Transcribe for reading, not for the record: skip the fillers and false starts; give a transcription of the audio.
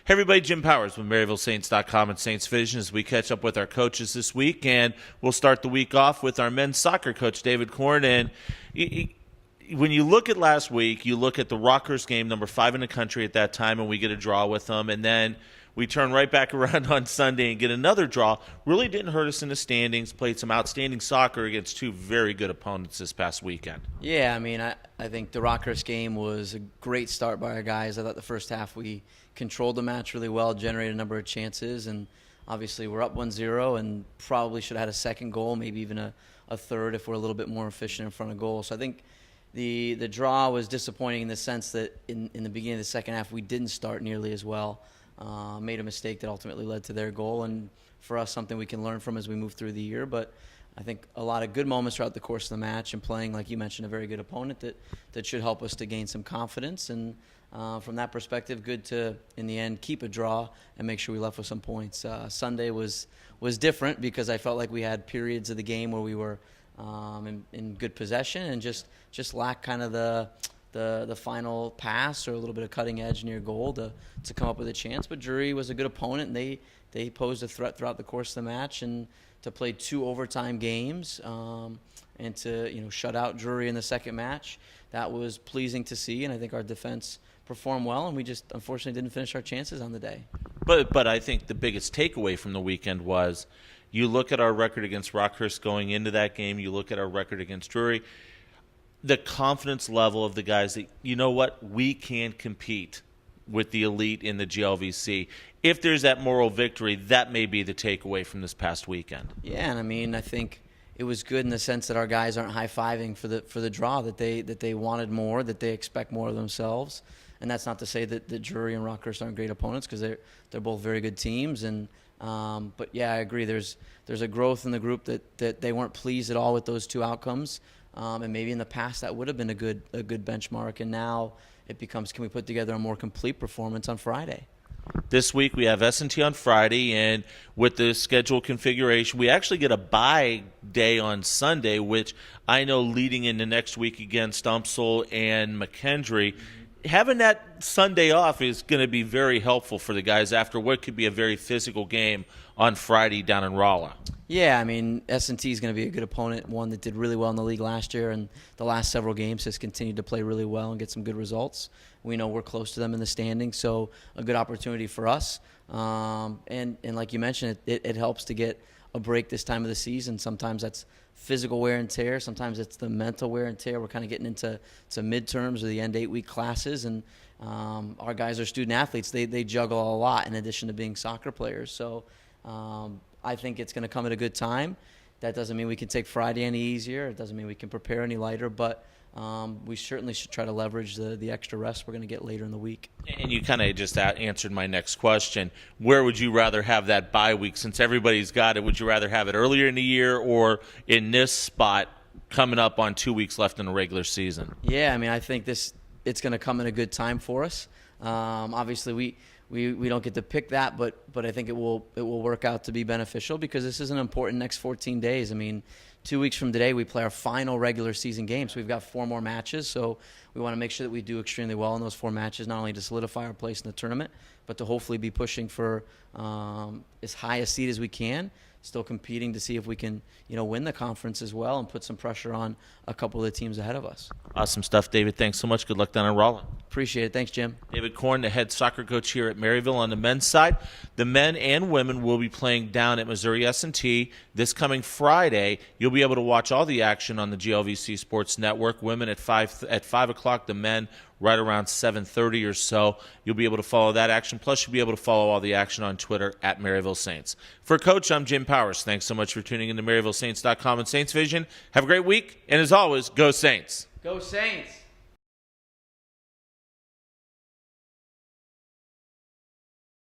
Hey everybody, Jim Powers with MaryvilleSaints.com and Saints Vision as we catch up with our coaches this week, and we'll start the week off with our men's soccer coach, David Korn. And when you look at last week, you look at the Rockers game, number 5 in the country at that time, and we get a draw with them, and then we turn right back around on Sunday and get another draw. Really didn't hurt us in the standings, played some outstanding soccer against two very good opponents this past weekend. Yeah, I mean, I think the Rockers game was a great start by our guys. I thought the first half we controlled the match really well, generated a number of chances, and obviously we're up 1-0 and probably should have had a second goal, maybe even a third if we're a little bit more efficient in front of goal. So I think the draw was disappointing in the sense that in the beginning of the second half we didn't start nearly as well. Made a mistake that ultimately led to their goal, and for us something we can learn from as we move through the year. But I think a lot of good moments throughout the course of the match, and playing, like you mentioned, a very good opponent that should help us to gain some confidence. And from that perspective, good to, in the end, keep a draw and make sure we left with some points. Sunday was different because I felt like we had periods of the game where we were in good possession and just lacked kind of the final pass or a little bit of cutting edge near goal to come up with a chance. But Drury was a good opponent, and they posed a threat throughout the course of the match, and to play 2 overtime games and to shut out Drury in the second match, that was pleasing to see. And I think our defense performed well, and we just unfortunately didn't finish our chances on the day. But I think the biggest takeaway from the weekend was you look at our record against Rockhurst going into that game, you look at our record against Drury, the confidence level of the guys that, you know what, we can compete with the elite in the GLVC. If there's that moral victory, that may be the takeaway from this past weekend. Yeah, and I mean, I think it was good in the sense that our guys aren't high-fiving for the draw, that they wanted more, that they expect more of themselves. And that's not to say that Drury and Rockhurst aren't great opponents, because they're both very good teams. And but yeah, I agree. There's a growth in the group that they weren't pleased at all with those 2 outcomes. And maybe in the past that would have been a good benchmark, and now it becomes, can we put together a more complete performance on Friday? This week we have S&T on Friday, and with the schedule configuration, we actually get a bye day on Sunday, which I know leading into next week against Umsel and McKendree, having that Sunday off is going to be very helpful for the guys after what could be a very physical game on Friday down in Rolla. Yeah, I mean, S&T is going to be a good opponent, one that did really well in the league last year, and the last several games has continued to play really well and get some good results. We know we're close to them in the standings, so a good opportunity for us. And like you mentioned, it helps to get a break this time of the season. Sometimes that's physical wear and tear. Sometimes it's the mental wear and tear. We're kind of getting into midterms or the end 8-week classes, and our guys are student athletes. They juggle a lot in addition to being soccer players. So I think it's going to come at a good time. That doesn't mean we can take Friday any easier. It doesn't mean we can prepare any lighter, but we certainly should try to leverage the extra rest we're going to get later in the week. And you kind of just answered my next question. Where would you rather have that bye week since everybody's got it? Would you rather have it earlier in the year or in this spot coming up on 2 weeks left in the regular season? Yeah, I mean, I think it's going to come at a good time for us. Obviously, we don't get to pick that, but I think it will work out to be beneficial because this is an important next 14 days. I mean, 2 weeks from today, we play our final regular season game, so we've got 4 more matches. So we want to make sure that we do extremely well in those 4 matches, not only to solidify our place in the tournament, but to hopefully be pushing for as high a seed as we can, still competing to see if we can, win the conference as well and put some pressure on a couple of the teams ahead of us. Awesome stuff, David. Thanks so much. Good luck down in Rolla. Appreciate it. Thanks, Jim. David Korn, the head soccer coach here at Maryville on the men's side. The men and women will be playing down at Missouri S&T this coming Friday. You'll be able to watch all the action on the GLVC Sports Network. Women at 5 o'clock, the men right around 7:30 or so. You'll be able to follow that action. Plus, you'll be able to follow all the action on Twitter at Maryville Saints. For Coach, I'm Jim Powers. Thanks so much for tuning in to MaryvilleSaints.com and Saints Vision. Have a great week, and as always, go Saints. Go Saints.